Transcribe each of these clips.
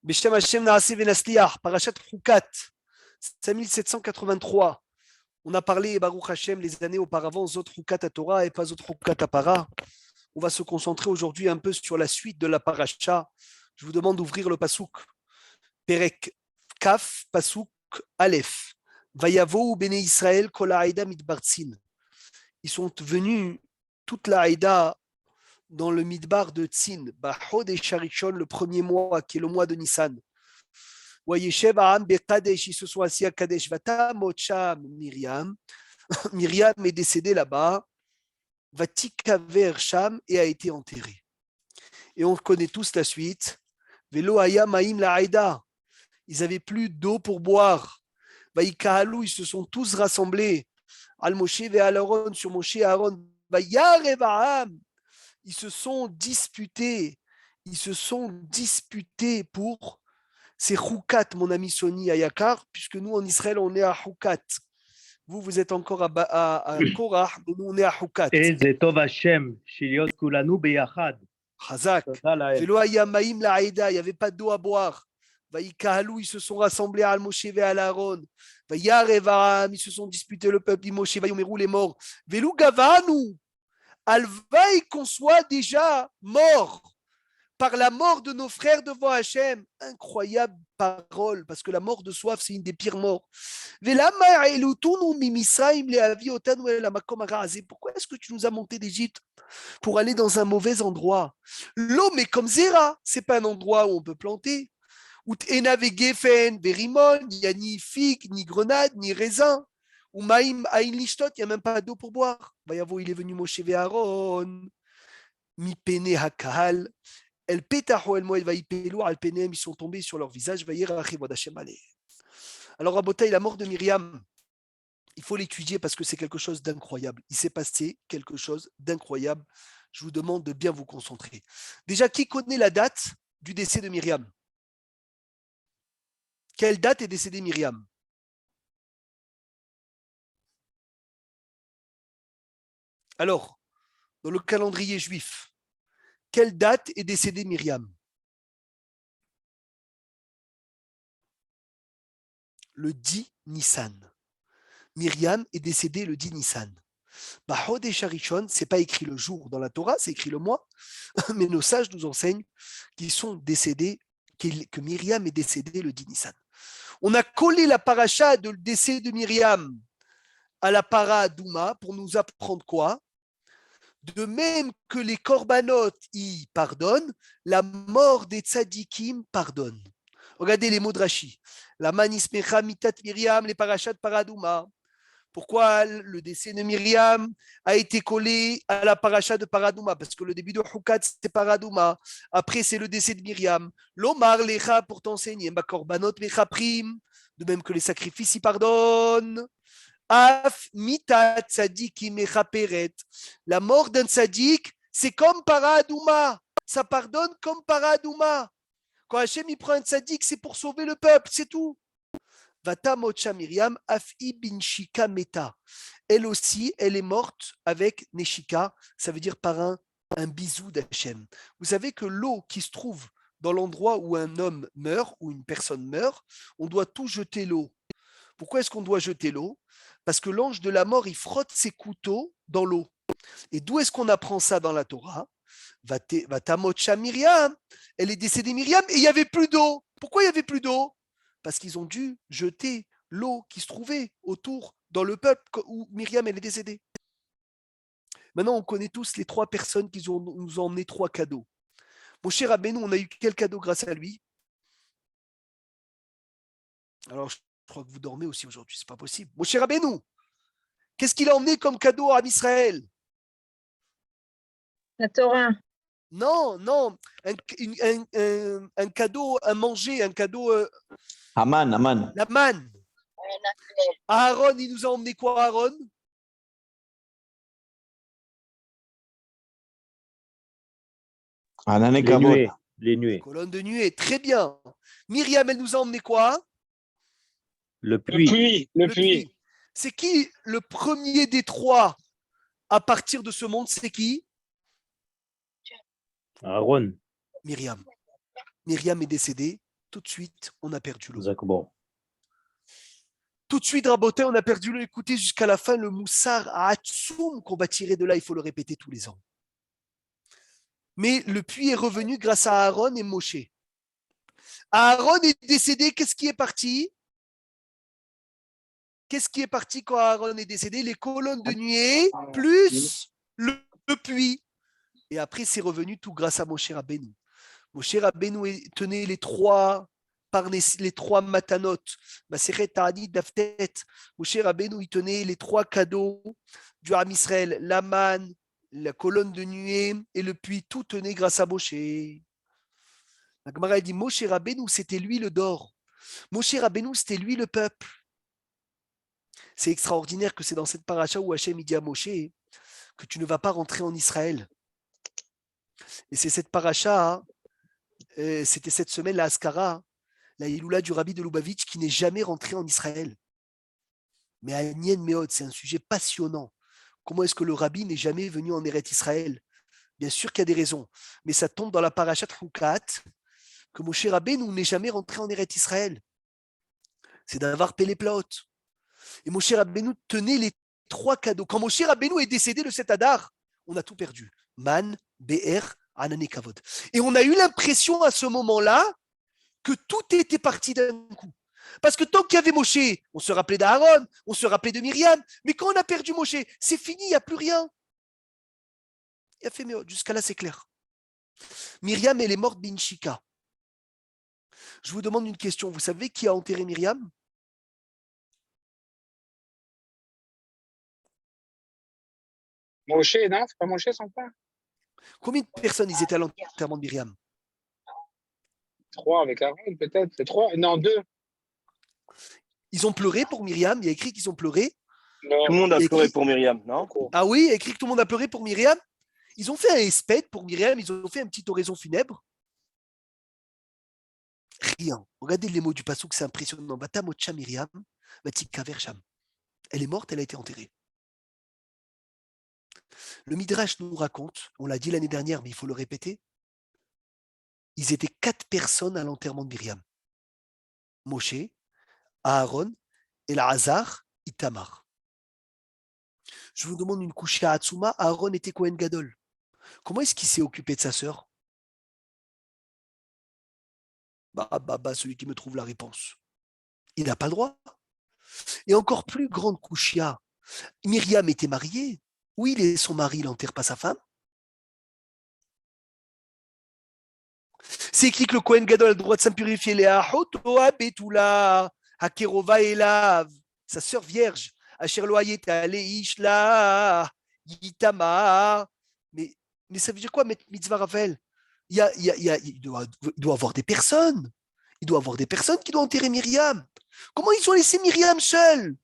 Beshem Hashem Naaseh Venasliach, Parashat Chukat, 5783. On a parlé, Baruch Hashem, les années auparavant, Zot Chukat à Torah et pas Zot Chukat à Para. On va se concentrer aujourd'hui un peu sur la suite de la Parasha. Je vous demande d'ouvrir le Pasouk. Perek Kaf, Pasouk Aleph. Vayavo Bene Israël, Kol Haïda Midbartzin. Ils sont venus, toute la Haïda, dans le Midbar de Tzin, Bahod et Sharishon, le premier mois, qui est le mois de Nissan. Wayeshev Aham Bekadesh, ils se sont assis à Kadesh. Vatamot Sham Myriam. Myriam est décédée là-bas. Vatikaver Sham et a été enterrée. Et on connaît tous la suite. Velo Aya Maïm la Haïda. Ils n'avaient plus d'eau pour boire. Vaïkahalou, ils se sont tous rassemblés. Al Moshe et Al Aaron, sur Moshe et Aaron. Vayarev Aham. Ils se sont disputés pour ces Choukat, mon ami Sony Ayakar, puisque nous en Israël on est à Choukat. Vous êtes encore à Korah, mais nous on est à Choukat. איזה טוב השם, שלהיות כולנו ביחד. Chazak. תודה לאל. Velo Ayamaim la Haïda, il n'y avait pas d'eau à boire. Vaïkahalou, ils se sont rassemblés à Al-Moshe et à Aaron. Vayarev Aham, ils se sont disputés le peuple. Moshe, Vayomerou les morts. Velo Gavanu. Alvaï qu'on soit déjà mort par la mort de nos frères devant Hachem. Incroyable parole, parce que la mort de soif, c'est une des pires morts. Pourquoi est-ce que tu nous as monté d'Égypte pour aller dans un mauvais endroit? L'eau, mais comme Zera, c'est pas un endroit où on peut planter. Il n'y a ni figue, ni grenade, ni raisin. Ou Maïm Aïn Lishtot, il n'y a même pas d'eau pour boire. Vayavo, il est venu Moshe et Aaron. Mi pene hakal. El petaho el moed vaïpelu al penem, ils sont tombés sur leur visage. Vayirachim od Hashem aleh. Alors, Rabotai, la mort de Myriam, il faut l'étudier parce que c'est quelque chose d'incroyable. Il s'est passé quelque chose d'incroyable. Je vous demande de bien vous concentrer. Déjà, qui connaît la date du décès de Myriam? Quelle date est décédée Myriam? Alors, dans le calendrier juif, quelle date est décédée Myriam? Le 10 Nissan. Myriam est décédée le 10 Nissan. Bahod et Sharishon, ce n'est pas écrit le jour dans la Torah, c'est écrit le mois, mais nos sages nous enseignent qu'ils sont décédés, que Myriam est décédée le 10 Nissan. On a collé la paracha de le décès de Myriam à la para Douma pour nous apprendre quoi? De même que les korbanot y pardonnent, la mort des tzadikim pardonne. Regardez les mots de Rashi. La manismecha mitat Myriam, les parachats paradouma. Pourquoi le décès de Myriam a été collé à la paracha de Paradouma? Parce que le début de Chukat, c'est Paradouma. Après, c'est le décès de Myriam. L'Omar lecha pour t'enseigner. Ma korbanot mecha prim. De même que les sacrifices y pardonnent. Af mitat tzadik imechaperet. La mort d'un tzadik, c'est comme paradouma. Ça pardonne comme paradouma. Quand Hachem il prend un tzadik, c'est pour sauver le peuple, c'est tout. Vata mocha Myriam afi binshika meta. Elle aussi, elle est morte avec neshika. Ça veut dire par un bisou d'Hachem. Vous savez que l'eau qui se trouve dans l'endroit où un homme meurt, ou une personne meurt, on doit tout jeter l'eau. Pourquoi est-ce qu'on doit jeter l'eau? Parce que l'ange de la mort, il frotte ses couteaux dans l'eau. Et d'où est-ce qu'on apprend ça dans la Torah? Vatamocha Myriam, elle est décédée Myriam et il n'y avait plus d'eau. Pourquoi il n'y avait plus d'eau? Parce qu'ils ont dû jeter l'eau qui se trouvait autour dans le peuple où Myriam elle est décédée. Maintenant, on connaît tous les trois personnes qui nous ont emmené trois cadeaux. Mon cher Rabbeinu, on a eu quel cadeau grâce à lui? Alors, je crois que vous dormez aussi aujourd'hui, c'est pas possible. Mon cher Rabbeinu, qu'est-ce qu'il a emmené comme cadeau à Israël? La Torah. Non, un cadeau, un manger, un cadeau. Aman. La manne. Aaron, il nous a emmené quoi, Aaron? Les nuées. Colonne de nuée, très bien. Myriam, elle nous a emmené quoi? Le puits. Le puits. C'est qui le premier des trois à partir de ce monde? C'est qui? Aaron. Myriam. Myriam est décédée tout de suite, on a perdu l'eau. Bon. Tout de suite, Rabotin, on a perdu l'eau. Écoutez, jusqu'à la fin, le moussard Hatsoum qu'on va tirer de là, il faut le répéter tous les ans. Mais le puits est revenu grâce à Aaron et Moshe. Aaron est décédé, qu'est-ce qui est parti? Qu'est-ce qui est parti quand Aaron est décédé? Les colonnes de nuée plus le puits. Et après, c'est revenu tout grâce à Moshe Rabbeinu. Moshe Rabbeinu tenait les trois matanot. Maseret Ta'anit Daftet. Moshe Rabbeinu, il tenait les trois cadeaux du Ham Israël. La manne, la colonne de nuée et le puits. Tout tenait grâce à Moshe. La Gemara dit, Moshe Rabbeinu, c'était lui le d'or. Moshe Rabbeinu, c'était lui le peuple. C'est extraordinaire que c'est dans cette paracha où Hachem dit à Moshe que tu ne vas pas rentrer en Israël. Et c'est cette paracha, c'était cette semaine, la Haskara, la Iloula du Rabbi de Lubavitch, qui n'est jamais rentré en Israël. Mais à Nien Meod, c'est un sujet passionnant. Comment est-ce que le Rabbi n'est jamais venu en Eretz Israël? Bien sûr qu'il y a des raisons, mais ça tombe dans la paracha de Hukat, que Moshe Rabbeinu n'est jamais rentré en Eretz Israël. C'est d'avoir Pélé Plaot. Et Moshe Rabbeinu tenait les trois cadeaux. Quand Moshe Rabbeinu est décédé le 7 Adar, on a tout perdu. Man, Be'er, Anane Kavod. Et on a eu l'impression à ce moment-là que tout était parti d'un coup. Parce que tant qu'il y avait Moshe, on se rappelait d'Aaron, on se rappelait de Myriam, mais quand on a perdu Moshe, c'est fini, il n'y a plus rien. Il a fait mieux, jusqu'à là c'est clair. Myriam, elle est morte Binchika. Je vous demande une question, vous savez qui a enterré Myriam? Moshe, non? C'est pas Moshe son père? Combien de personnes ils étaient à l'enterrement de Myriam? 3 avec Aaron, peut-être. C'est 3? Non, 2. Ils ont pleuré pour Myriam, il y a écrit qu'ils ont pleuré. Non. Tout le monde a Et pleuré qui- pour Myriam, non? Ah oui, il y a écrit que tout le monde a pleuré pour Myriam. Ils ont fait un espède pour Myriam, ils ont fait une petite oraison funèbre. Rien. Regardez les mots du passouk, c'est impressionnant. Vatamocha Myriam, vatika versham. Elle est morte, elle a été enterrée. Le Midrash nous raconte, on l'a dit l'année dernière, mais il faut le répéter, ils étaient 4 personnes à l'enterrement de Myriam. Moshe, Aaron, Elazar, Itamar. Je vous demande une couche à Hatsuma, Aaron était Kohen Gadol. Comment est-ce qu'il s'est occupé de sa sœur? Celui qui me trouve la réponse. Il n'a pas le droit. Et encore plus grande couchia, Myriam était mariée. Où il est son mari, il n'enterre pas sa femme. C'est écrit que le Kohen Gadol a le droit de s'impurifier. Les Ahotoa Betula, Hakerova Elav, sa sœur vierge, Asher Loayeta, Leishla, Yitama. Mais ça veut dire quoi, mettre mitzvah Raphaël? Il doit avoir des personnes. Il doit avoir des personnes qui doivent enterrer Myriam. Comment ils ont laissé Myriam seule?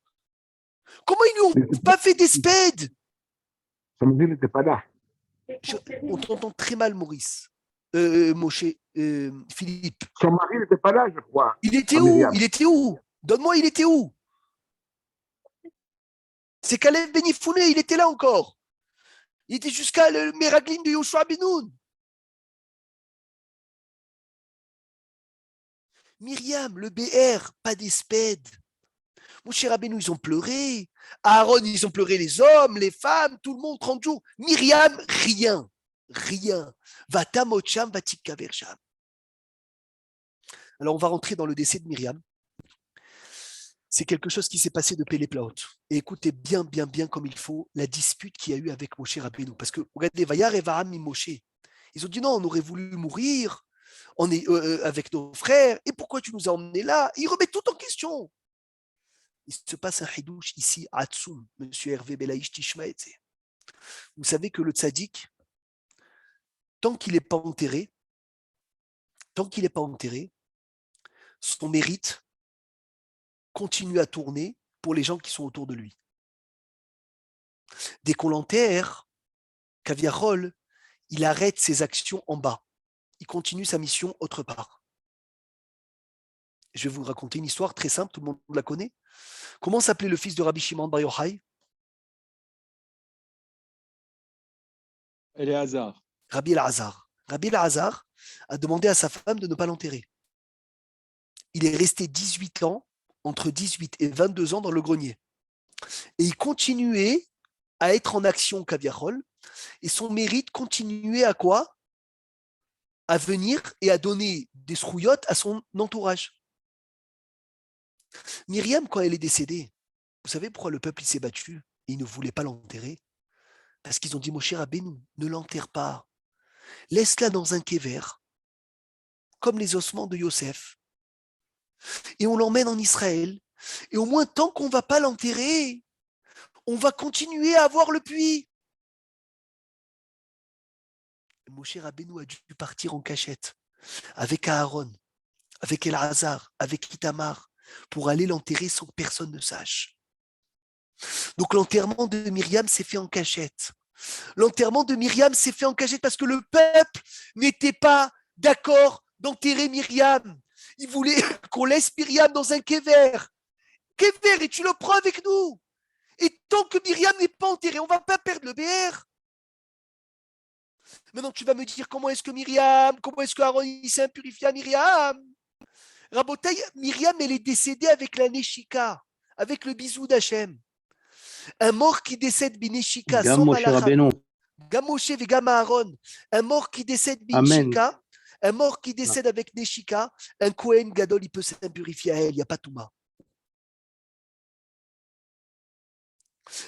Comment ils lui ont pas fait d'espède? Son mari n'était pas là. On t'entend très mal, Maurice. Moshe, Philippe. Son mari n'était pas là, je crois. Il était où? Il était où? Donne-moi, il était où? C'est Caleb Benifouné, il était là encore. Il était jusqu'à le Meraglim de Yoshua Benoun. Myriam, le BR, pas d'espède. Mon cher Rabbeinu, ils ont pleuré. Aaron, ils ont pleuré les hommes, les femmes, tout le monde, 30 jours. Myriam, rien. Rien. Vatamocham, vatika versham. Alors, on va rentrer dans le décès de Myriam. C'est quelque chose qui s'est passé de Péléplaot. Et écoutez bien, bien, bien comme il faut la dispute qu'il y a eu avec Moshe Rabbeinu. Parce que, regardez, Vayar et Vaham Moshe. Ils ont dit non, on aurait voulu mourir avec nos frères. Et pourquoi tu nous as emmenés là? Ils remettent tout en question. Il se passe un hidouche ici à Hatsoum, monsieur Hervé Belaïch Tishmaetze. Vous savez que le tzaddik, tant qu'il n'est pas enterré, son mérite continue à tourner pour les gens qui sont autour de lui. Dès qu'on l'enterre, Kaviarol, il arrête ses actions en bas. Il continue sa mission autre part. Je vais vous raconter une histoire très simple, tout le monde la connaît. Comment s'appelait le fils de Rabbi Shimon Bar Yochai? Éléazar. Rabbi Elazar. Rabbi Elazar a demandé à sa femme de ne pas l'enterrer. il est resté 18 ans, entre 18 et 22 ans dans le grenier. Et il continuait à être en action Kaviarol, et son mérite continuait à quoi? À venir et à donner des srouillottes à son entourage. Myriam, quand elle est décédée, vous savez pourquoi le peuple s'est battu et il ne voulait pas l'enterrer? Parce qu'ils ont dit, Moshe Rabbeinu, ne l'enterre pas. Laisse-la dans un kéver, comme les ossements de Yosef. Et on l'emmène en Israël. Et au moins, tant qu'on ne va pas l'enterrer, on va continuer à avoir le puits. Moshe Rabbeinu a dû partir en cachette avec Aaron, avec Elazar, avec Itamar, pour aller l'enterrer sans que personne ne sache. Donc l'enterrement de Myriam s'est fait en cachette. L'enterrement de Myriam s'est fait en cachette parce que le peuple n'était pas d'accord d'enterrer Myriam. Il voulait qu'on laisse Myriam dans un kéver. Kéver, et tu le prends avec nous. Et tant que Myriam n'est pas enterrée, on ne va pas perdre le BR. Maintenant, tu vas me dire comment est-ce que Aaron s'est impurifié à Myriam? Rabotaï, Myriam, elle est décédée avec la Neshika, avec le bisou d'Hachem. Un mort qui décède bineshika Gam sans Moshe malacha, Rabbeinu. Gam Moshe et Gam Aaron, un mort qui décède Amen. bineshika, un mort qui décède avec Neshika, un Kohen Gadol, il peut s'impurifier à elle, il n'y a pas Touma.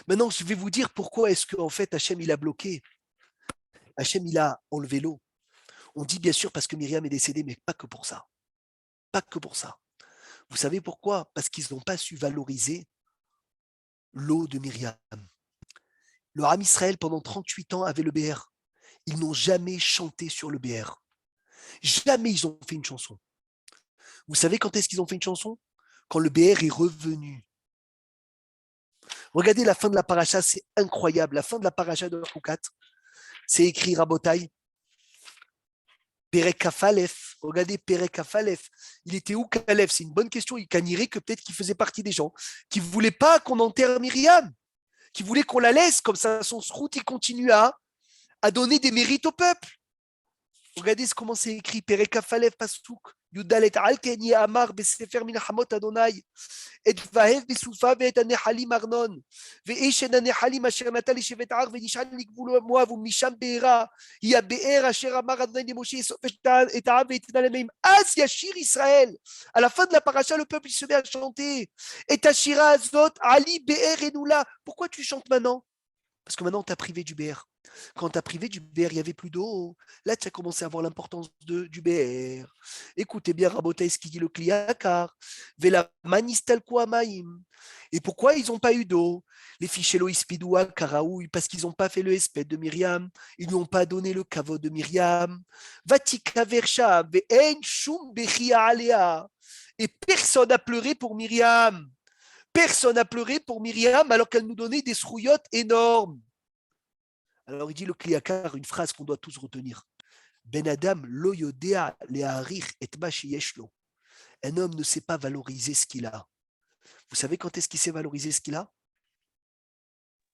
Maintenant, je vais vous dire pourquoi est-ce qu'en fait Hachem il a bloqué. Hachem il a enlevé l'eau. On dit bien sûr parce que Myriam est décédée, mais pas que pour ça. Pas que pour ça. Vous savez pourquoi? Parce qu'ils n'ont pas su valoriser l'eau de Myriam. Le Ham Israël, pendant 38 ans, avait le BR. Ils n'ont jamais chanté sur le BR. Jamais ils ont fait une chanson. Vous savez quand est-ce qu'ils ont fait une chanson? Quand le BR est revenu. Regardez la fin de la paracha, c'est incroyable. La fin de la paracha de Choukat, c'est écrit Rabotai. Perek Kafalef. Regardez Perek Kafalef. Il était où Kalef? C'est une bonne question. Il canirait que peut-être qu'il faisait partie des gens qui ne voulaient pas qu'on enterre Myriam, qui voulaient qu'on la laisse, comme ça son srout il continue à donner des mérites au peuple. Regardez comment c'est écrit. Perek Kafalef Pasuk. Yudalet Alken Yamar Besefer Min Hamot Adonai. Et Vahev Besoufa Veet Anehalim Arnon. Ve'eshen Anehalim Asher Natal Eshevet Ar Ve'nishan Nikvul Moav Misham Be'era. Y'a Be'er Asher Amar Adonai de Moshe Sof et Ta'av et Tinalemim. As Yashir Israël. À la fin de la paracha, le peuple il se met à chanter. Et Tashira Azot Ali Be'er Enoula. Pourquoi tu chantes maintenant? Parce que maintenant, tu as privé du BR. Quand tu as privé du BR, il n'y avait plus d'eau. Là, tu as commencé à voir l'importance du BR. Écoutez bien, Rabotai, ce qu'il dit le Kliakar. Vela manistal Kouamaïm. Et pourquoi ils n'ont pas eu d'eau? Les fichelo ispidoua, Karaoui, parce qu'ils n'ont pas fait le espède de Myriam. Ils n'ont pas donné le kavod de Myriam. Vatika versha, ve'en shum bechia alea. Et personne n'a pleuré pour Myriam. Personne n'a pleuré pour Myriam alors qu'elle nous donnait des srouillottes énormes. Alors il dit le Kliakar, une phrase qu'on doit tous retenir. Ben Adam lo yodea le'arir et ma sheyeshlo. Un homme ne sait pas valoriser ce qu'il a. Vous savez quand est-ce qu'il sait valoriser ce qu'il a?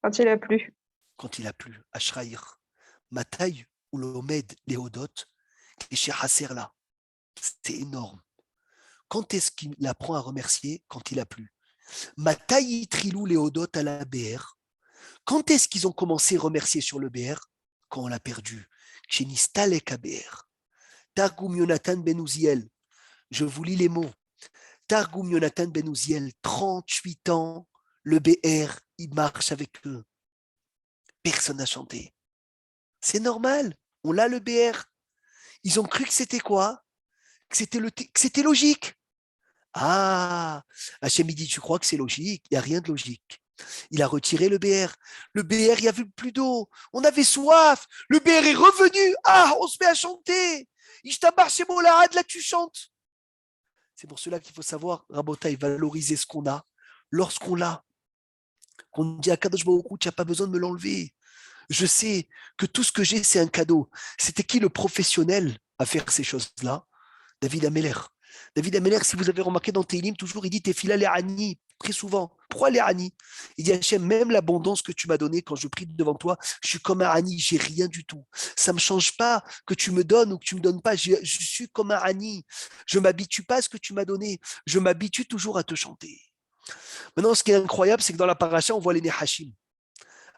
Quand il a plu. Quand il a plu. Ashraïr. Mataï ou l'omed léodot, et chez Hasser là. C'est énorme. Quand est-ce qu'il apprend à remercier? Quand il a plu. Mataï trilou léodot à la BR. Quand est-ce qu'ils ont commencé à remercier sur le BR? Quand on l'a perdu. Chez Nistalek à BR. Targum Yonatan Ben Uziel. Je vous lis les mots. Targum Yonatan Ben Uziel, 38 ans, le BR, il marche avec eux. Personne n'a chanté. C'est normal, on l'a le BR. Ils ont cru que c'était quoi? Que c'était logique. Ah, Hachem, il dit, tu crois que c'est logique? Il n'y a rien de logique. Il a retiré le BR. Le BR, il n'y avait plus d'eau. On avait soif. Le BR est revenu. Ah, on se met à chanter. Ishtabar Shemolahad, là tu chantes. C'est pour cela qu'il faut savoir, Rabotaï, valoriser ce qu'on a lorsqu'on l'a. Qu'on dit à Kadosh Baruch Hu, tu n'as pas besoin de me l'enlever. Je sais que tout ce que j'ai, c'est un cadeau. C'était qui le professionnel à faire ces choses-là? David Ameller. David Ameller, si vous avez remarqué dans Teilim, toujours il dit Tefila Le'ani, très souvent. Pourquoi Le'ani? Il dit Hachem, même l'abondance que tu m'as donnée quand je prie devant toi, je suis comme un Ani, j'ai rien du tout. Ça ne me change pas que tu me donnes ou que tu ne me donnes pas, je suis comme un Ani. Je ne m'habitue pas à ce que tu m'as donné, je m'habitue toujours à te chanter. Maintenant, ce qui est incroyable, c'est que dans la paracha, on voit les Nehashim.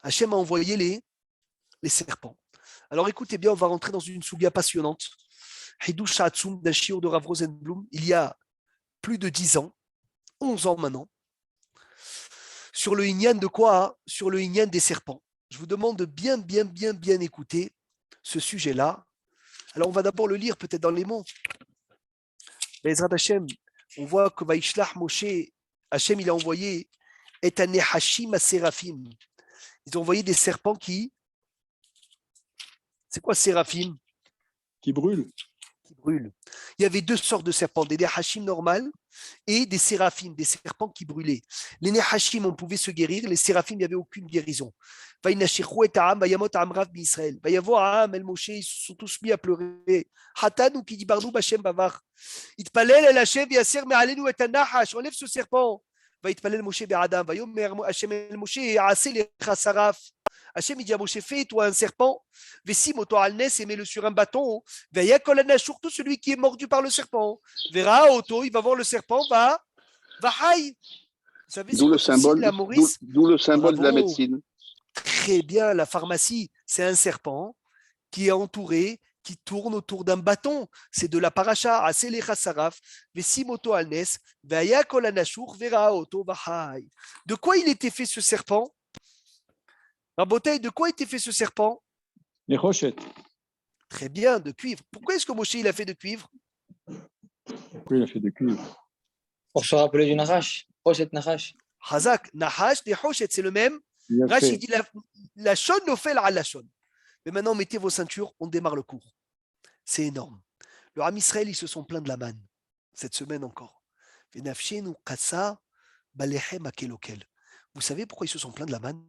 Hachem a envoyé les serpents. Alors écoutez bien, on va rentrer dans une souga passionnante. Hidush Hatzum d'un shiur de Rav Rosenblum, il y a plus de 10 ans, 11 ans maintenant, sur le Inyan de quoi? Sur le Inyan des serpents. Je vous demande de bien écouter ce sujet-là. Alors on va d'abord le lire peut-être dans les mots. Bezrat Hashem, on voit que Vaishlach Moshe, Hashem il a envoyé et Anehashim à Séraphim. Ils ont envoyé des serpents qui. C'est quoi Séraphim? Qui brûle. Qui brûlent. Il y avait deux sortes de serpents, des Nehashim normales et des Séraphim, des serpents qui brûlaient. Les Nehashim, on pouvait se guérir, les Séraphim, il n'y avait aucune guérison. Vaïnashirou et Ta'am, Vayamot Amrav Israël. Vayavo Aam, El Moshe, ils se sont tous mis à pleurer. Hatan ou qui dit Barnou Bachem Bavar. Itpalel El Hashem, Yasser Me'alenu et Anahash, enlève ce serpent. Vaïtpalel Moshe Be'adam, Vayomer Hashem El Moshe, Assez les Chasaraf. Hachem, il dit à Moshe, fais-toi un serpent, Vessim Alnes, et mets-le sur un bâton, Veya surtout celui qui est mordu par le serpent. Verra Auto, il va voir le serpent, va haï. Vous savez, D'où le symbole, la Maurice, d'où le symbole de la bravo. médecine. Très bien, la pharmacie, c'est un serpent qui est entouré, qui tourne autour d'un bâton. C'est de la paracha, Asele Chasaraf, Vessim Alnes, Veya Verra Auto, va haï. De quoi il était fait ce serpent? Rabotai, de quoi était fait ce serpent? Les rochettes. Très bien, de cuivre. Pourquoi est-ce que Moshe il a fait de cuivre? Pourquoi il a fait de cuivre? Pour se rappeler du Nahash. Rochet Nahash. Hazak, Nahash, des Hoshet, c'est le même. Rashi dit la shon nofel à la shon. Mais maintenant, mettez vos ceintures, on démarre le cours. C'est énorme. Le Ham Israël, ils se sont plaints de la manne. Cette semaine encore. Venafshenu kasa balechem akelokel. Vous savez pourquoi ils se sont plaints de la manne?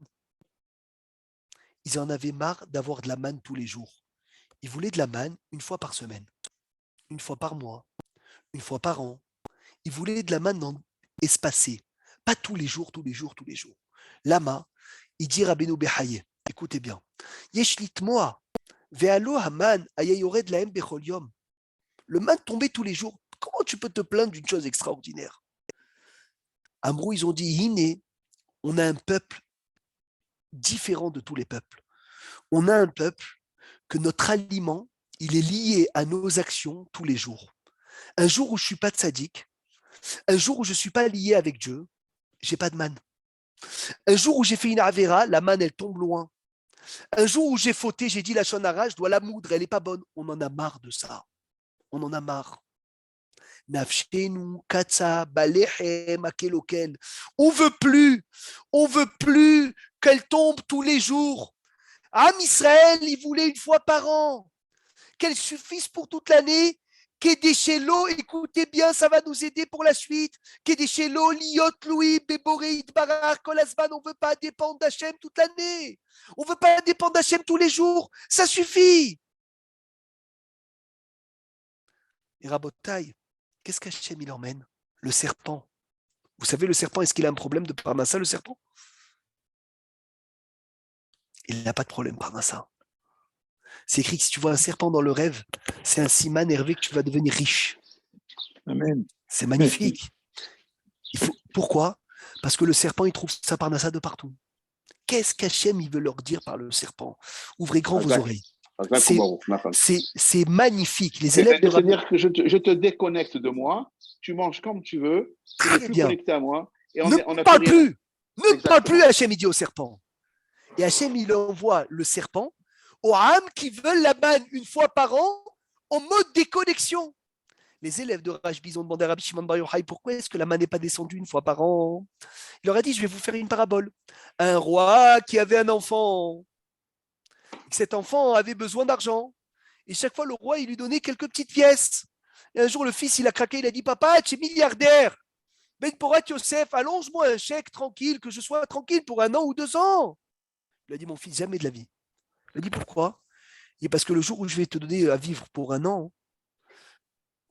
Ils en avaient marre d'avoir de la manne tous les jours. Ils voulaient de la manne une fois par semaine, une fois par mois, une fois par an. Ils voulaient de la manne espacée, pas tous les jours. Lama, il dit Rabbeinu Behaye, écoutez bien. Yeshlit moa, ve'alo haman ayayored lahem bechol yom. Le man tombait tous les jours. Comment tu peux te plaindre d'une chose extraordinaire? Amrou, ils ont dit Hine, on a un peuple différent de tous les peuples. On a un peuple que notre aliment, il est lié à nos actions tous les jours. Un jour où je ne suis pas tzaddik, un jour où je ne suis pas lié avec Dieu, j'ai pas de manne. Un jour où j'ai fait une avéra, la manne, elle tombe loin. Un jour où j'ai fauté, j'ai dit la shonara, je dois la moudre, elle n'est pas bonne. On en a marre de ça. On en a marre. Nafshenu, katsa, balechem, akeloken. On veut plus qu'elle tombe tous les jours. Am Israël, il voulait une fois par an. Qu'elle suffise pour toute l'année. Kedeshelo, écoutez bien, ça va nous aider pour la suite. Kedeshelo, liot, louis, beboreit, barar, kolasman, on ne veut pas dépendre d'Hachem toute l'année. On ne veut pas dépendre d'Hachem tous les jours. Ça suffit. Et Rabotai, qu'est-ce qu'Hachem il emmène? Le serpent. Vous savez, le serpent, est-ce qu'il a un problème de parnassa, le serpent? Il n'a pas de problème parnassa. C'est écrit que si tu vois un serpent dans le rêve, c'est un siman nerveux que tu vas devenir riche. Amen. C'est magnifique. Pourquoi? Parce que le serpent, il trouve sa parnassa de partout. Qu'est-ce qu'Hachem il veut leur dire par le serpent? Ouvrez grand vos oreilles. C'est magnifique. Les élèves de C'est-à-dire que je te déconnecte de moi, tu manges comme tu veux, tu n'es plus connecté à moi. Et ne parle plus. Ne parle plus, Hachem, il dit au serpent. Et Hachem, il envoie le serpent aux âmes qui veulent la manne une fois par an en mode déconnexion. Les élèves de Rashbi ont demandé à Rabbi Shimon Bar Yochai pourquoi est-ce que la manne n'est pas descendue une fois par an. Il leur a dit, je vais vous faire une parabole. Un roi qui avait un enfant. Cet enfant avait besoin d'argent. Et chaque fois, le roi, il lui donnait quelques petites pièces. Et un jour, le fils, il a craqué, il a dit, papa, tu es milliardaire. Ben Porat Yosef, allonge-moi un chèque tranquille, que je sois tranquille pour 1 an ou 2 ans. Il a dit, mon fils, jamais de la vie. Il a dit, pourquoi? Il dit, parce que le jour où je vais te donner à vivre pour 1 an,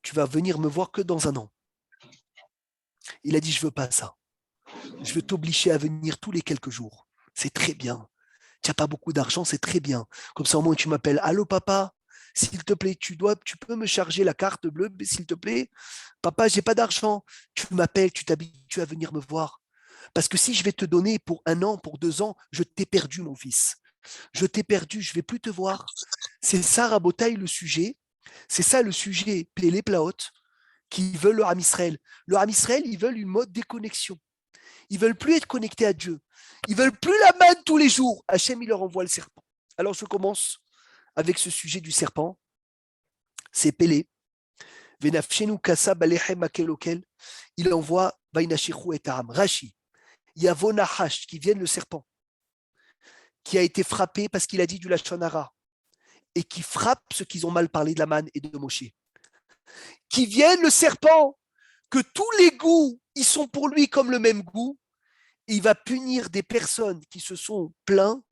tu vas venir me voir que dans un an. Il a dit, je veux pas ça. Je veux t'obliger à venir tous les quelques jours. C'est très bien. Tu n'as pas beaucoup d'argent, c'est très bien. Comme ça, au moins, tu m'appelles. Allô, papa, s'il te plaît, tu peux me charger la carte bleue, s'il te plaît. Papa, j'ai pas d'argent. Tu m'appelles, tu t'habitues à venir me voir. Parce que si je vais te donner pour 1 an, pour 2 ans, je t'ai perdu, mon fils. Je t'ai perdu, je ne vais plus te voir. C'est ça, Rabotaï, le sujet. C'est ça le sujet, Pélé Plaot, qui veulent le Ham Israël. Le Ham Israël, ils veulent une mode déconnexion. Ils ne veulent plus être connectés à Dieu. Ils ne veulent plus la manne tous les jours. Hachem, il leur envoie le serpent. Alors, je commence avec ce sujet du serpent. C'est Pélé. Venafshenu kasab alechem akelokel. Il envoie Vainashichu et Aram. Rashi. Yavo Nahash, qui vienne le serpent, qui a été frappé parce qu'il a dit du Lachon Hara, et qui frappe ceux qui ont mal parlé de la manne et de Moshe. Qui vienne le serpent, que tous les goûts, ils sont pour lui comme le même goût, et il va punir des personnes qui se sont plaints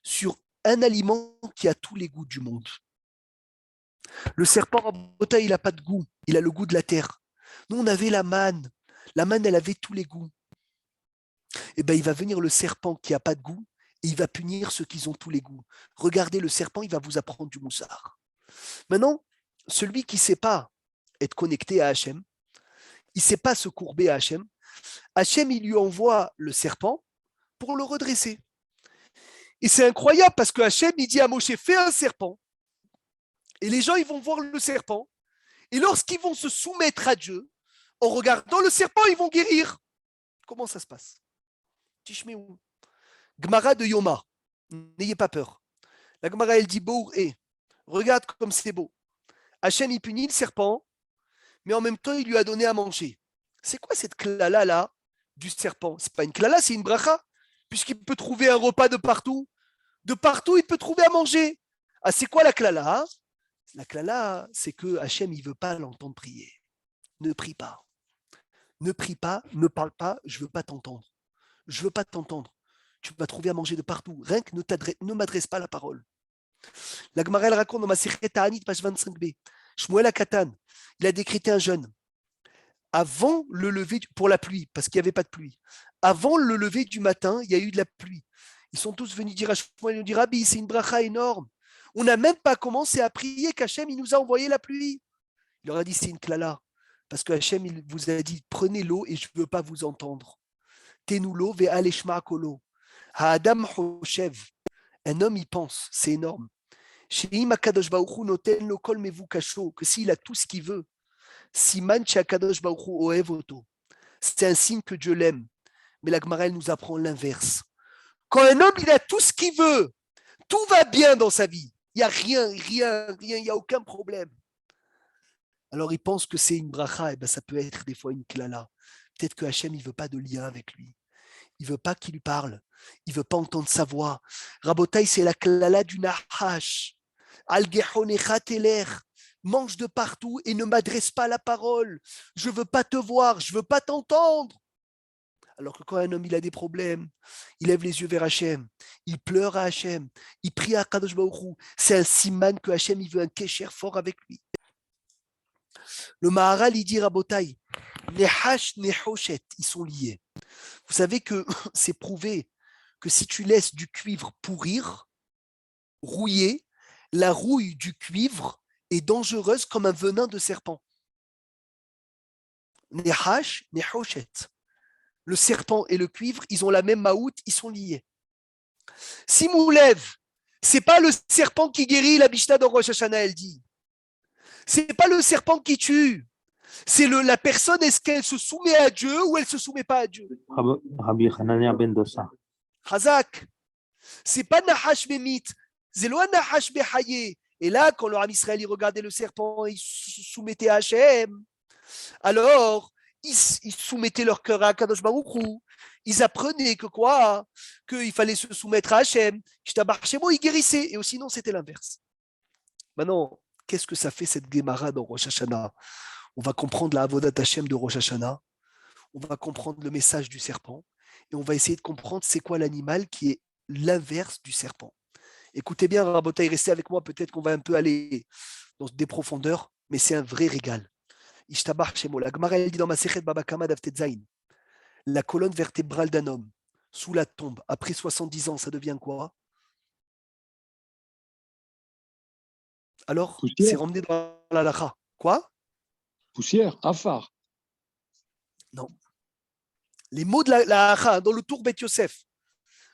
sur un aliment qui a tous les goûts du monde. Le serpent, il n'a pas de goût, il a le goût de la terre. Nous, on avait la manne, elle avait tous les goûts. Et bien, il va venir le serpent qui n'a pas de goût, et il va punir ceux qui ont tous les goûts. Regardez, le serpent, il va vous apprendre du moussard. Maintenant, celui qui ne sait pas être connecté à Hachem, il ne sait pas se courber à Hachem, Hachem, il lui envoie le serpent pour le redresser. Et c'est incroyable parce que Hachem, il dit à Moshe, fais un serpent. Et les gens, ils vont voir le serpent. Et lorsqu'ils vont se soumettre à Dieu, en regardant le serpent, ils vont guérir. Comment ça se passe? Tishmeou. Gemara de Yoma. N'ayez pas peur. La Gemara, elle dit, beau et regarde comme c'est beau. Hachem, il punit le serpent, mais en même temps, il lui a donné à manger. C'est quoi cette klala-là du serpent? C'est pas une klala, c'est une bracha, puisqu'il peut trouver un repas de partout. De partout, il peut trouver à manger. Ah, c'est quoi la klala? La klala, c'est que Hachem, il ne veut pas l'entendre prier. Ne prie pas. Ne prie pas, ne parle pas, je ne veux pas t'entendre. Je ne veux pas t'entendre. Tu vas trouver à manger de partout. Rien que ne m'adresse pas la parole. La Gemara, elle raconte dans ma Masechet Ta'anit, page 25b. Shmuel HaKatan, il a décrété un jeûne. Avant le lever, pour la pluie, parce qu'il n'y avait pas de pluie. Avant le lever du matin, il y a eu de la pluie. Ils sont tous venus dire à Shmuel, ils ont dit, Rabbi, c'est une bracha énorme. On n'a même pas commencé à prier qu'Hachem, il nous a envoyé la pluie. Il leur a dit, c'est une klala. Parce que Hachem, il vous a dit, prenez l'eau et je ne veux pas vous entendre. Tenulo ve'aleshma kolo. Ha'adam hoshev. Un homme, il pense, c'est énorme. She'im hakadosh baruch hu noten lo kol mevukasho, que s'il a tout ce qu'il veut, siman she'akadosh baruch hu ohev oto. C'est un signe que Dieu l'aime. Mais la Gemara, elle nous apprend l'inverse. Quand un homme, il a tout ce qu'il veut, tout va bien dans sa vie. Il n'y a rien, il n'y a aucun problème. Alors il pense que c'est une bracha, et ben ça peut être des fois une klala. Peut-être que Hachem, il ne veut pas de lien avec lui. Il ne veut pas qu'il lui parle. Il ne veut pas entendre sa voix. Rabotaï, c'est la klala du Nahash. Al-Gehonecha teler. Mange de partout et ne m'adresse pas la parole. Je ne veux pas te voir, je ne veux pas t'entendre. Alors que quand un homme il a des problèmes, il lève les yeux vers Hachem, il pleure à Hachem, il prie à Kadosh Baruch Hu. C'est un siman que Hachem il veut un kécher fort avec lui. Le Maharal il dit Rabotaï, Nehash, Nehoshet, ils sont liés. Vous savez que c'est prouvé que si tu laisses du cuivre pourrir, rouiller, la rouille du cuivre est dangereuse comme un venin de serpent. Nehash, Nehoshet. Le serpent et le cuivre, ils ont la même maout, ils sont liés. Si Moulev, c'est pas le serpent qui guérit, la Mishnah dans Rosh Hashanah, elle dit. C'est pas le serpent qui tue. C'est la personne, est-ce qu'elle se soumet à Dieu ou elle se soumet pas à Dieu? Rabbi Hanania ben Dosa. Chazak. C'est pas Nahash Bemit. C'est loin Nahash Behaye. Et là, quand le Ham Israël, il regardait le serpent, il se soumettait à Hachem. Alors, ils soumettaient leur cœur à Kadosh Baruch Hu. Ils apprenaient que quoi? Qu'il fallait se soumettre à Hachem. Ils guérissaient. Et sinon, c'était l'inverse. Maintenant, qu'est-ce que ça fait cette Gemara dans Rosh Hashanah? On va comprendre la Avodat Hashem de Rosh Hashanah. On va comprendre le message du serpent. Et on va essayer de comprendre c'est quoi l'animal qui est l'inverse du serpent. Écoutez bien, Rabotaï, restez avec moi. Peut-être qu'on va un peu aller dans des profondeurs, mais c'est un vrai régal. Ishtabach Shemo. La Gemara, elle dit dans Masechet Baba Kama Daf Tetzain, la colonne vertébrale d'un homme sous la tombe, après 70 ans, ça devient quoi? Alors, Poussière. c'est ramené dans la lacha. Quoi? Poussière, afar. Non. Les mots de la lacha, dans le tour Bet Yosef.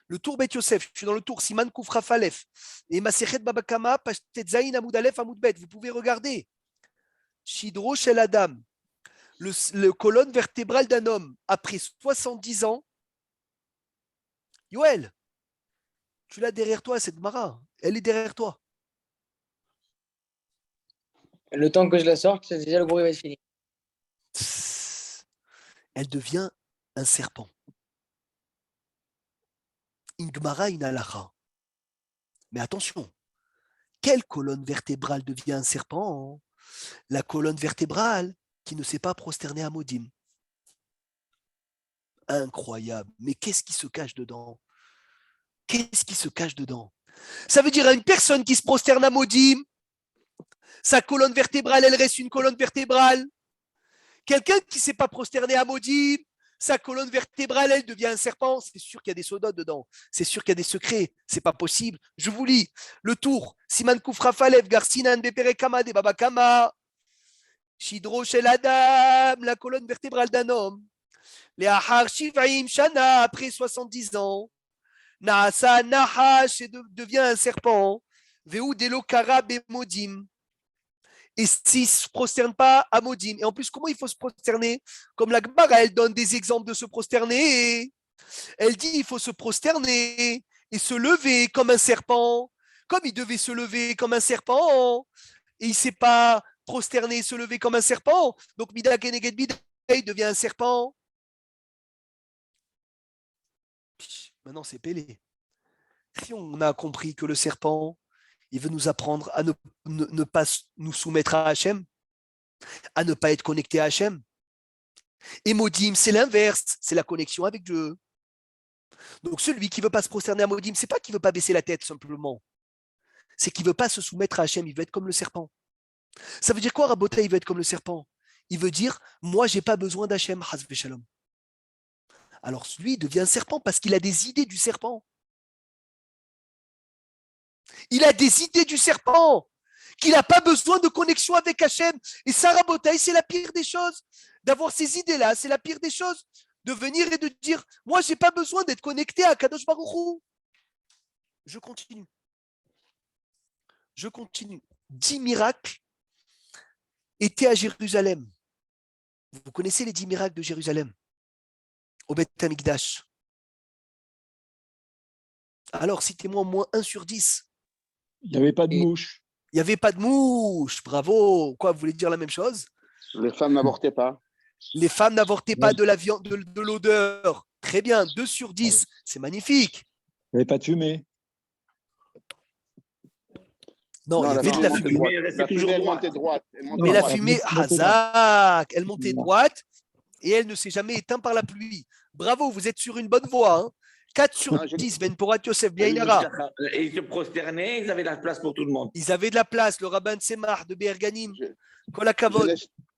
Le tour Bet Yosef, je suis dans le tour Siman Koufra Falef. Et Masechet Baba Kama, Pashtet Zain Amoud Alef Amoud Bet. Vous pouvez regarder. Shidro Shel Adam. Le colonne vertébrale d'un homme, après 70 ans. Yoel, tu l'as derrière toi, cette Mara. Elle est derrière toi. Le temps que je la sorte, c'est déjà le bruit va être fini. Elle devient un serpent. Ingmara inalacha. Mais attention, quelle colonne vertébrale devient un serpent? La colonne vertébrale qui ne s'est pas prosternée à Modim. Incroyable. Mais qu'est-ce qui se cache dedans? Qu'est-ce qui se cache dedans? Ça veut dire à une personne qui se prosterne à Modim, sa colonne vertébrale, elle reste une colonne vertébrale. Quelqu'un qui ne s'est pas prosterné à Modim, sa colonne vertébrale, elle devient un serpent. C'est sûr qu'il y a des sodotes dedans. C'est sûr qu'il y a des secrets. C'est pas possible. Je vous lis le tour. Siman Koufra Falev, Garsinan, Bepere Kama, de Baba Kama. Shidro Shel Adam, la colonne vertébrale d'un homme. Les Ahar Shivaim Shana, après 70 ans. Naasa Nahash devient un serpent. Veu Delokara Bemodim. Et s'il ne se prosterne pas à Modim. Et en plus, comment il faut se prosterner? Comme la Gemara, elle donne des exemples de se prosterner. Elle dit il faut se prosterner et se lever comme un serpent. Comme il devait se lever comme un serpent. Et il ne s'est pas prosterné et se lever comme un serpent. Donc, Mida Keneged Mida, il devient un serpent. Maintenant, c'est Pélé. Si on a compris que le serpent, il veut nous apprendre à ne pas nous soumettre à Hachem, à ne pas être connecté à Hachem. Et Modim, c'est l'inverse, c'est la connexion avec Dieu. Donc celui qui ne veut pas se prosterner à Modim, c'est pas qu'il ne veut pas baisser la tête simplement. C'est qu'il ne veut pas se soumettre à Hachem, il veut être comme le serpent. Ça veut dire quoi, Rabota, il veut être comme le serpent? Il veut dire, moi, je n'ai pas besoin d'Hachem, Hazve Shalom. Alors lui, il devient un serpent parce qu'il a des idées du serpent. Il a des idées du serpent, qu'il n'a pas besoin de connexion avec Hachem. Et ça, Rabotaï, c'est la pire des choses. D'avoir ces idées-là, c'est la pire des choses. De venir et de dire, moi, je n'ai pas besoin d'être connecté à Kadosh Baruch Hu. Je continue. 10 miracles étaient à Jérusalem. Vous connaissez les 10 miracles de Jérusalem? Au Beth Amikdash. Alors, citez-moi au moins 1 sur 10. Il n'y avait pas de mouche. Il n'y avait pas de mouche. Bravo. Quoi, vous voulez dire la même chose? Les femmes n'avortaient pas. Les femmes n'avortaient pas de la viande, de l'odeur. Très bien. 2 sur 10. C'est magnifique. Il n'y avait pas de fumée. Non, il y avait de la fumée. La fumée, elle montait droite. Mais la fumée, Hazak, elle montait droite et elle ne s'est jamais éteinte par la pluie. Bravo, vous êtes sur une bonne voie. Hein. 4 sur 10, Ben Porat Yosef, bien Inara. Et ils se prosternaient, ils avaient la place pour tout le monde. Ils avaient de la place, le rabbin de Semar, de Berganim, Kol Kavod.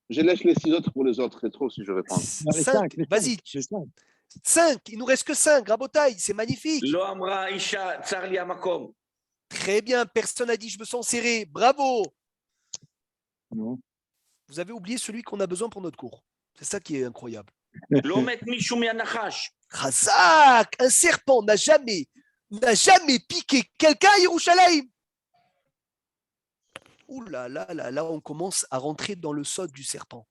Je laisse les 6 autres pour les autres rétros si je réponds. 5, vas-y. 5, il nous reste que 5, Rabotaï, c'est magnifique. Lo amra isha tsar li hamakom. Très bien, personne n'a dit je me sens serré. Bravo. Non. Vous avez oublié celui qu'on a besoin pour notre cours. C'est ça qui est incroyable. L'omet mishum yanachash. Razak, un serpent n'a jamais piqué quelqu'un à Yerushalayim. Ouh là là là là, on commence à rentrer dans le sod du serpent.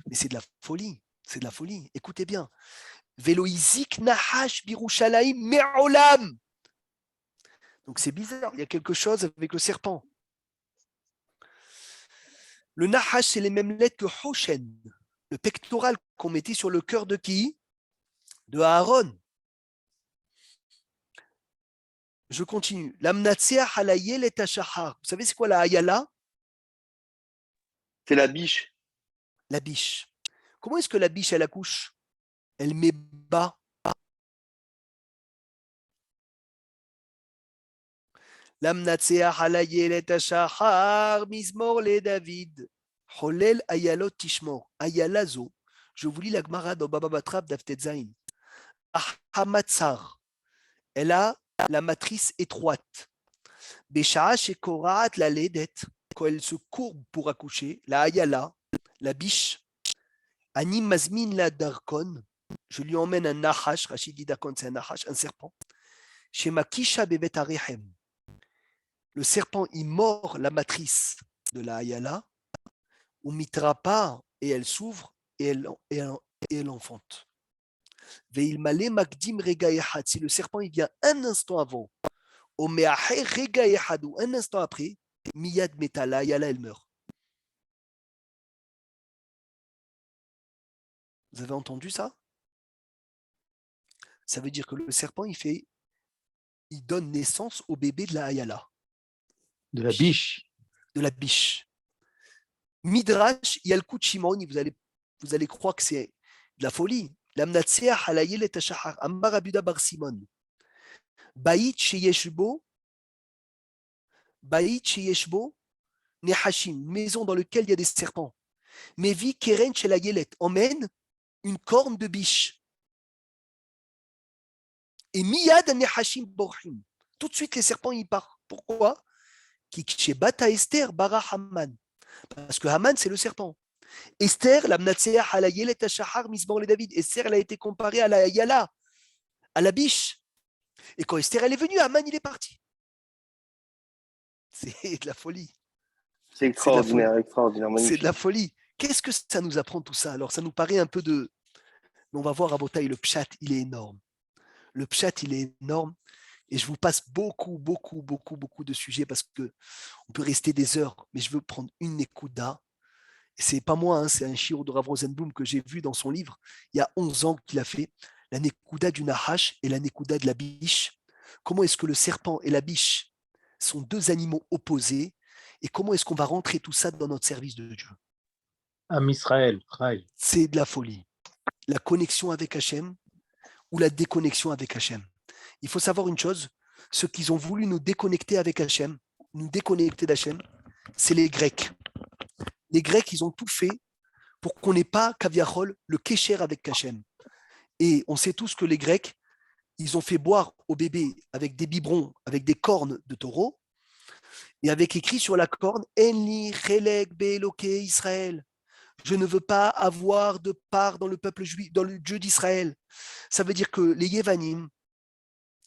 Mais c'est de la folie, c'est de la folie. Écoutez bien. Veloizik nahash birushalayim me'olam. Donc c'est bizarre, il y a quelque chose avec le serpent. Le nahash, c'est les mêmes lettres que Hoshen, le pectoral qu'on mettait sur le cœur de qui? De Aaron. Je continue. L'amnatsea halayel et ashahar. Vous savez c'est quoi la ayala? C'est la biche. La biche. Comment est-ce que la biche, elle accouche? Elle met bas. L'amnatsea halayel et ashahar, mismor le David. Holel ayalot tishmor. Ayalazo. Je vous lis la Gemara dans Baba Batrap d'Aftet Zain. Ahamatsar. Elle a la matrice étroite. Beshaa shekorat la ledet. Quand elle se courbe pour accoucher, la ayala, la biche. Ani mazmin la darkon. Je lui emmène un nahash. Rachid dit darkon, c'est un nahash, un serpent. Chez Makisha bebet arechem. Le serpent, il mord la matrice de la ayala. Ou mitrapa, et elle s'ouvre et elle enfante. Veil malé makdim rega echad. Si le serpent il vient un instant avant, au meaher rega echad, ou un instant après, miyad metala, ayala elle meurt. Vous avez entendu ça? Ça veut dire que le serpent il donne naissance au bébé de la ayala. De la biche. De la biche. Midrash, il y a le coup de Shimon, vous allez croire que c'est de la folie. L'amnatseah halayel et tashahar, Ammar Abuda bar Simon. Baït sheyeshbo, nehashim, une maison dans laquelle il y a des serpents. Mevi keren chez la yelet, emmène une corne de biche. Et miyad nehashim borhim. Tout de suite, les serpents y partent. Pourquoi? Kikshebata Esther bara Haman. Parce que Haman, c'est le serpent. Esther, la mnatseah halayel et tashahar misbor le David. Esther, elle a été comparée à la yala, à la biche. Et quand Esther, elle est venue, Haman, il est parti. C'est de la folie. C'est extraordinaire, extraordinaire, magnifique. C'est de la folie. Qu'est-ce que ça nous apprend tout ça? Alors, ça nous paraît un peu de... Mais on va voir à Botaï, le pshat, il est énorme. Le pshat, il est énorme. Et je vous passe beaucoup de sujets parce qu'on peut rester des heures. Mais je veux prendre une nekuda. Et c'est pas moi, hein, c'est un shiur de Rav Rosenblum que j'ai vu dans son livre. Il y a 11 ans qu'il a fait. La nekuda du nahash et la nekuda de la biche. Comment est-ce que le serpent et la biche sont deux animaux opposés? Et comment est-ce qu'on va rentrer tout ça dans notre service de Dieu? Am Israël, c'est de la folie. La connexion avec Hachem ou la déconnexion avec Hachem. Il faut savoir une chose, ceux qui ont voulu nous déconnecter avec Hachem, nous déconnecter d'Hachem, c'est les Grecs. Les Grecs, ils ont tout fait pour qu'on n'ait pas, kaviachol, le kécher avec Hachem. Et on sait tous que les Grecs, ils ont fait boire au bébé avec des biberons, avec des cornes de taureau, et avec écrit sur la corne, Enli chelek be'eloke Israël. Je ne veux pas avoir de part dans le peuple juif, dans le Dieu d'Israël. Ça veut dire que les Yevanim,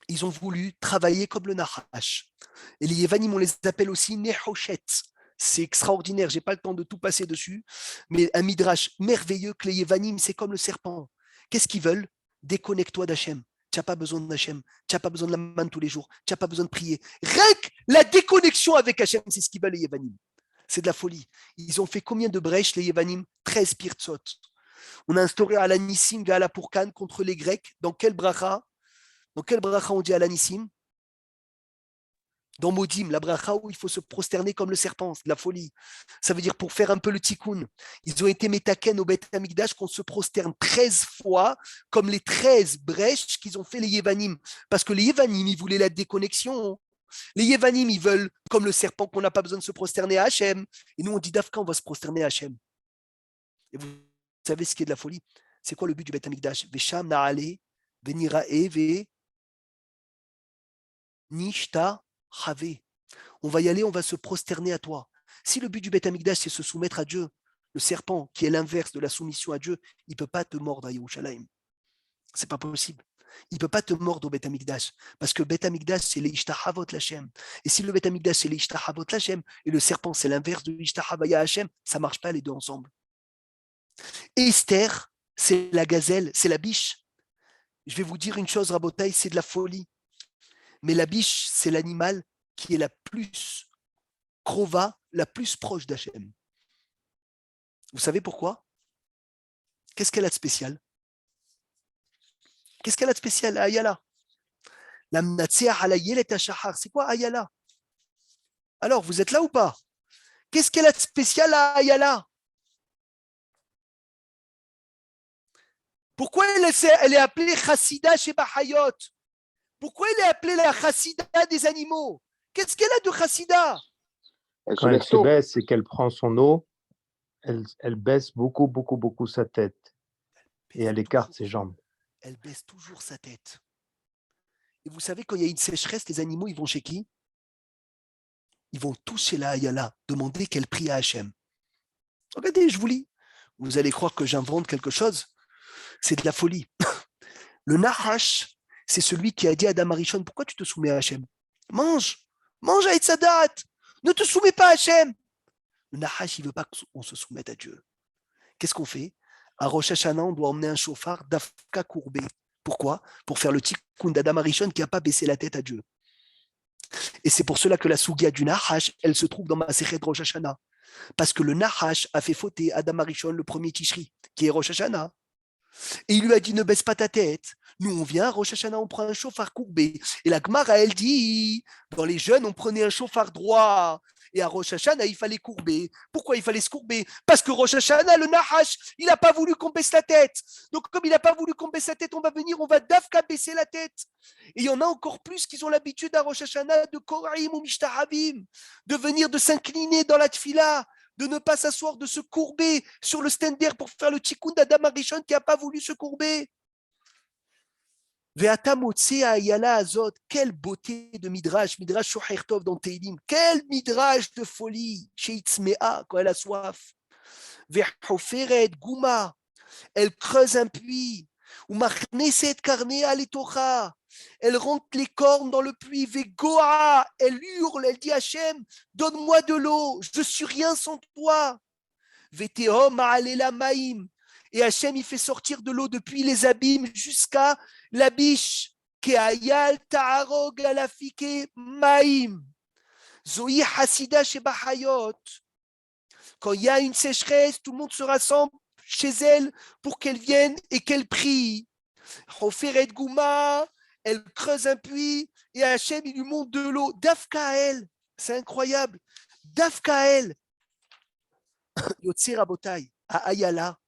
ils ont voulu travailler comme le Nahash. Et les Yevanim, on les appelle aussi Nehoshet. C'est extraordinaire, je n'ai pas le temps de tout passer dessus, mais un midrash merveilleux que les Yevanim, c'est comme le serpent. Qu'est-ce qu'ils veulent? Déconnecte-toi d'Hachem. Tu n'as pas besoin d'Hachem. Tu n'as pas besoin de la manne tous les jours. Tu n'as pas besoin de prier. Rien que la déconnexion avec Hachem, c'est ce qu'ils veulent les Yevanim. C'est de la folie. Ils ont fait combien de brèches, les Yevanim? 13 pirtsot. On a instauré à l'Anissim et à la Pourkan contre les Grecs. Dans quel bracha on dit à l'Anissim? Dans Modim, la bracha où il faut se prosterner comme le serpent. C'est de la folie. Ça veut dire pour faire un peu le tikkun. Ils ont été métaken au Beth Amikdash qu'on se prosterne 13 fois comme les 13 brèches qu'ils ont fait les Yevanim. Parce que les Yevanim, ils voulaient la déconnexion. Les Yevanim, ils veulent, comme le serpent, qu'on n'a pas besoin de se prosterner à Hachem. Et nous, on dit d'Afka, on va se prosterner à Hachem. Et vous savez ce qui est de la folie? C'est quoi le but du Beth Amikdash? Vesham na'ale, venirae, ve nishta chave. On va y aller, on va se prosterner à toi. Si le but du Beth Amikdash, c'est se soumettre à Dieu, le serpent, qui est l'inverse de la soumission à Dieu, il ne peut pas te mordre à Yerushalayim. C'est pas possible. Il ne peut pas te mordre au Beth Amikdash. Parce que Beth Amikdash, c'est l'Ishtahavot Lachem. Et si le Beth Amikdash, c'est l'Ishtahavot Lachem, et le serpent, c'est l'inverse de l'Ishtahavaya Hachem, ça ne marche pas les deux ensemble. Et Esther, c'est la gazelle, c'est la biche. Je vais vous dire une chose, Rabotai, c'est de la folie. Mais la biche, c'est l'animal qui est la plus krova, la plus proche d'Hachem. Vous savez pourquoi? Qu'est-ce qu'elle a de spécial? Qu'est-ce qu'elle a de spécial à Ayala? La mnatseah halayel et tashahar. C'est quoi Ayala? Alors, vous êtes là ou pas? Qu'est-ce qu'elle a de spécial à Ayala? Pourquoi elle est appelée Chassida chez Bahayot? Pourquoi elle est appelée la Chassida des animaux? Qu'est-ce qu'elle a de Chassida? Quand elle se baisse et qu'elle prend son eau, Elle baisse beaucoup, beaucoup, beaucoup sa tête et elle écarte ses jambes. Elle baisse toujours sa tête. Et vous savez, quand il y a une sécheresse, les animaux, ils vont chez qui? Ils vont tous chez la Ayala, demander qu'elle prie à Hachem. Regardez, je vous lis. Vous allez croire que j'invente quelque chose. C'est de la folie. Le Nahash, c'est celui qui a dit à Adam Arishon, pourquoi tu te soumets à Hachem? Mange à Etzadat, ne te soumets pas à Hachem. Le Nahash, il ne veut pas qu'on se soumette à Dieu. Qu'est-ce qu'on fait? À Rosh Hashanah, on doit emmener un chauffard d'Afka courbé. Pourquoi? Pour faire le tikkun d'Adam Arishon qui n'a pas baissé la tête à Dieu. Et c'est pour cela que la Sougia du Nahash, elle se trouve dans Masechet Rosh Hashanah. Parce que le Nahash a fait fauter Adam Arishon le premier Tishri, qui est Rosh Hashanah. Et il lui a dit, ne baisse pas ta tête. Nous, on vient, Rosh Hashanah, on prend un chauffard courbé. Et la Gemara, elle dit, dans les jeunes, on prenait un chauffard droit. Et à Rosh Hashanah, il fallait courber. Pourquoi il fallait se courber? Parce que Rosh Hashanah, le Nahash, il n'a pas voulu qu'on baisse la tête. Donc, comme il n'a pas voulu qu'on baisse la tête, on va venir, on va dafka baisser la tête. Et il y en a encore plus qui ont l'habitude à Rosh Hashanah de Koraïm ou Mishtahabim, de venir, de s'incliner dans la tfila, de ne pas s'asseoir, de se courber sur le stender pour faire le tikkun d'Adam Arishon qui n'a pas voulu se courber. Quelle beauté de Midrash Shoher Tov dans Teilim, quel Midrash de folie chez Itzmea quand elle a soif. Ve'hoferet Gouma, elle creuse un puits, ou Machneset Karnea Letocha, elle rentre les cornes dans le puits, Vegoa, elle hurle, elle dit Hachem, donne-moi de l'eau, je suis rien sans toi. Ve'tehom Ha'alela Maim, et Hachem il fait sortir de l'eau depuis les abîmes jusqu'à la biche. Ke'ayal ta'arog alafike Maim. Zoï Hasida Shebahayot. Quand il y a une sécheresse, tout le monde se rassemble chez elle pour qu'elle vienne et qu'elle prie. Hoferet Gouma, elle creuse un puits et Hachem il lui monte de l'eau. Dafka elle, c'est incroyable. Dafka elle. Yotzi Rabotai, à Ayala,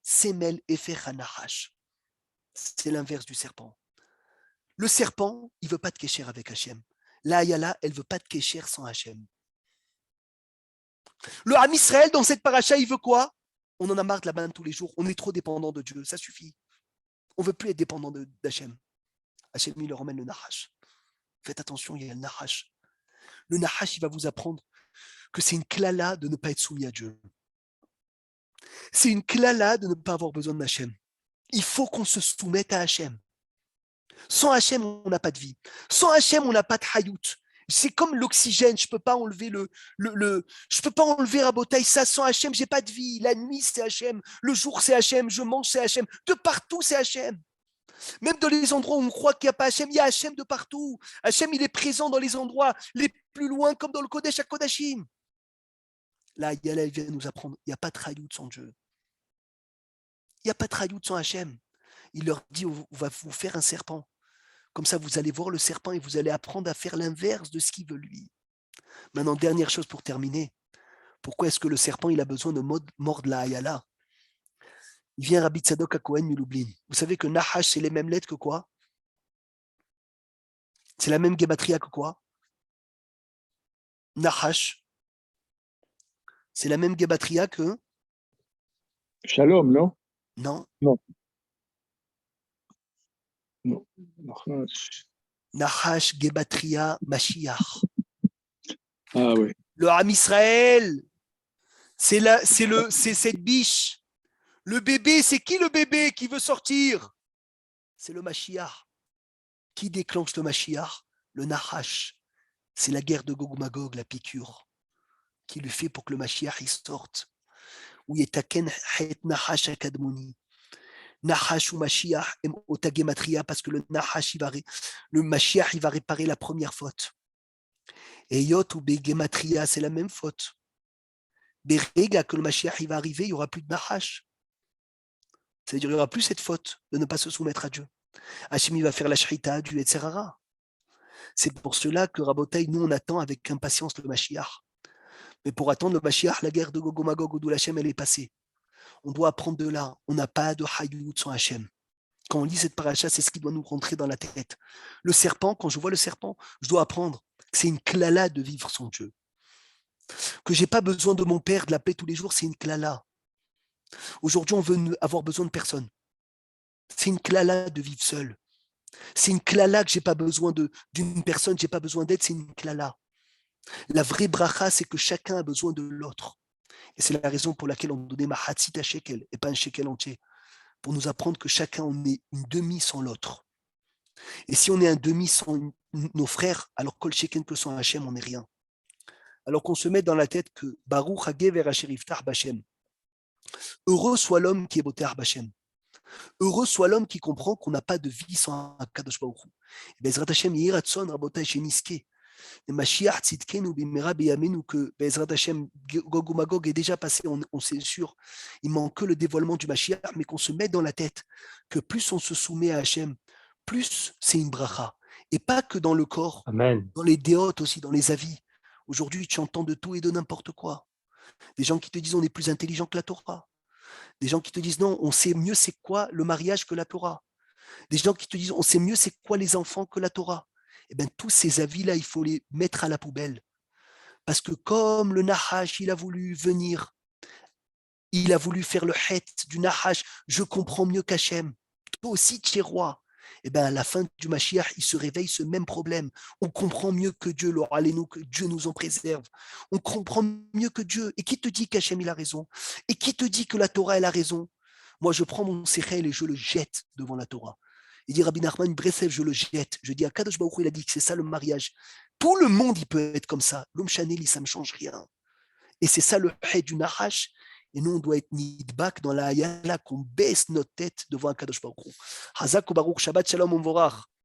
Semel Efer Hanahash. C'est l'inverse du serpent. Le serpent, il ne veut pas de kécher avec Hachem. La Ayala, elle ne veut pas de kécher sans Hachem. Le Ham Israël, dans cette paracha, il veut quoi? On en a marre de la banane tous les jours. On est trop dépendant de Dieu. Ça suffit. On ne veut plus être dépendant d'Hachem. Hachem, il leur emmène le Nahash. Faites attention, il y a le Nahash. Le Nahash, il va vous apprendre que c'est une klala de ne pas être soumis à Dieu. C'est une klala de ne pas avoir besoin de Hachem. Il faut qu'on se soumette à Hachem. Sans Hachem, on n'a pas de vie. Sans Hachem, on n'a pas de hayout. C'est comme l'oxygène, je ne peux pas enlever je peux pas enlever Rabotai, ça sans Hachem, j'ai pas de vie. La nuit, c'est Hachem. Le jour, c'est Hachem. Je mange, c'est Hachem. De partout, c'est Hachem. Même dans les endroits où on croit qu'il n'y a pas Hachem, il y a Hachem de partout. Hachem, il est présent dans les endroits les plus loin, comme dans le Kodesh à Kodashim. Là, il vient nous apprendre, il n'y a pas de hayout sans Dieu. Il n'y a pas de hayout sans Hachem. Il leur dit, on va vous faire un serpent. Comme ça, vous allez voir le serpent et vous allez apprendre à faire l'inverse de ce qu'il veut lui. Maintenant, dernière chose pour terminer. Pourquoi est-ce que le serpent il a besoin de mordre la Ayala? Il vient Rabbi Tzadok à Cohen Milublin. Vous savez que Nahash, c'est les mêmes lettres que quoi? C'est la même gematria que quoi? Nahash. C'est la même gematria que? Shalom, non? Non. Non. Nahash, gematria, Mashiach. Ah oui. Le Ham Israël, c'est cette biche. Le bébé, c'est qui le bébé qui veut sortir? C'est le Mashiach. Qui déclenche le Mashiach? Le Nahash. C'est la guerre de Gog Magog, la piqûre, qui lui fait pour que le Mashiach il sorte. Où il est Taken Het Nahash Akadmoni. Nahash ou Mashiach aiment Otagematria parce que le Mashiach il va réparer la première faute. Et Yot ou Begematria, c'est la même faute. Berega, que le Mashiach il va arriver, il n'y aura plus de Nahash. C'est-à-dire qu'il n'y aura plus cette faute de ne pas se soumettre à Dieu. Hachem il va faire la shrita, du etc. C'est pour cela que Rabotai, nous on attend avec impatience le Mashiach. Mais pour attendre le Mashiach, la guerre de Gog Magog d'où Hachem elle est passée. On doit apprendre de là. On n'a pas de hayout sans Hachem. Quand on lit cette paracha, c'est ce qui doit nous rentrer dans la tête. Le serpent, quand je vois le serpent, je dois apprendre que c'est une klala de vivre sans Dieu. Que j'ai pas besoin de mon père, de l'appeler tous les jours, c'est une klala. Aujourd'hui, on veut avoir besoin de personne. C'est une klala de vivre seul. C'est une klala que j'ai pas besoin d'une personne, j'ai pas besoin d'aide, c'est une klala. La vraie bracha, c'est que chacun a besoin de l'autre. Et c'est la raison pour laquelle on donnait mahatzit à shekel et pas un shekel entier. Pour nous apprendre que chacun, on est une demi sans l'autre. Et si on est un demi sans nos frères, alors kol shekel que sans Hachem, on n'est rien. Alors qu'on se met dans la tête que Baruch Hagever Asher Yiftach B'Hashem. Heureux soit l'homme qui est boteach B'Hashem. Heureux soit l'homme qui comprend qu'on n'a pas de vie sans Kadosh Baruch Hu. Bezrat Hashem Yiratzon Rabotai Sheniske. Mashiach Tzidkenu Bimera Beyamenu que Bezrat Hashem Gog Magog est déjà passé, on sait sûr. Il manque que le dévoilement du Mashiach, mais qu'on se met dans la tête que plus on se soumet à Hashem, plus c'est une bracha. Et pas que dans le corps, Amen. dans les déotes aussi, dans les avis. Aujourd'hui, tu entends de tout et de n'importe quoi. Des gens qui te disent on est plus intelligent que la Torah. Des gens qui te disent non, on sait mieux c'est quoi le mariage que la Torah. Des gens qui te disent on sait mieux c'est quoi les enfants que la Torah. Eh bien, tous ces avis-là, il faut les mettre à la poubelle. Parce que comme le Nahash, il a voulu venir, il a voulu faire le het du Nahash, je comprends mieux qu'Hachem. Toi aussi, tu es roi. Eh bien, à la fin du Mashiach, il se réveille ce même problème. On comprend mieux que Dieu, allez-nous, que Dieu nous en préserve. On comprend mieux que Dieu. Et qui te dit qu'Hachem, il a raison? Et qui te dit que la Torah, elle a raison? Moi, je prends mon sechel et je le jette devant la Torah. Il dit Rabbi Nachman, Breslev, je le jette. Je dis à Kadosh Baruch Hu, il a dit que c'est ça le mariage. Tout le monde, il peut être comme ça. L'homme chaneli, ça ne change rien. Et c'est ça le het du Nahash. Et nous, on doit être nidbak dans la ayala, qu'on baisse notre tête devant un Kadosh Baruch Hu. Hazak ou Baruch, Shabbat Shalom, on vorach.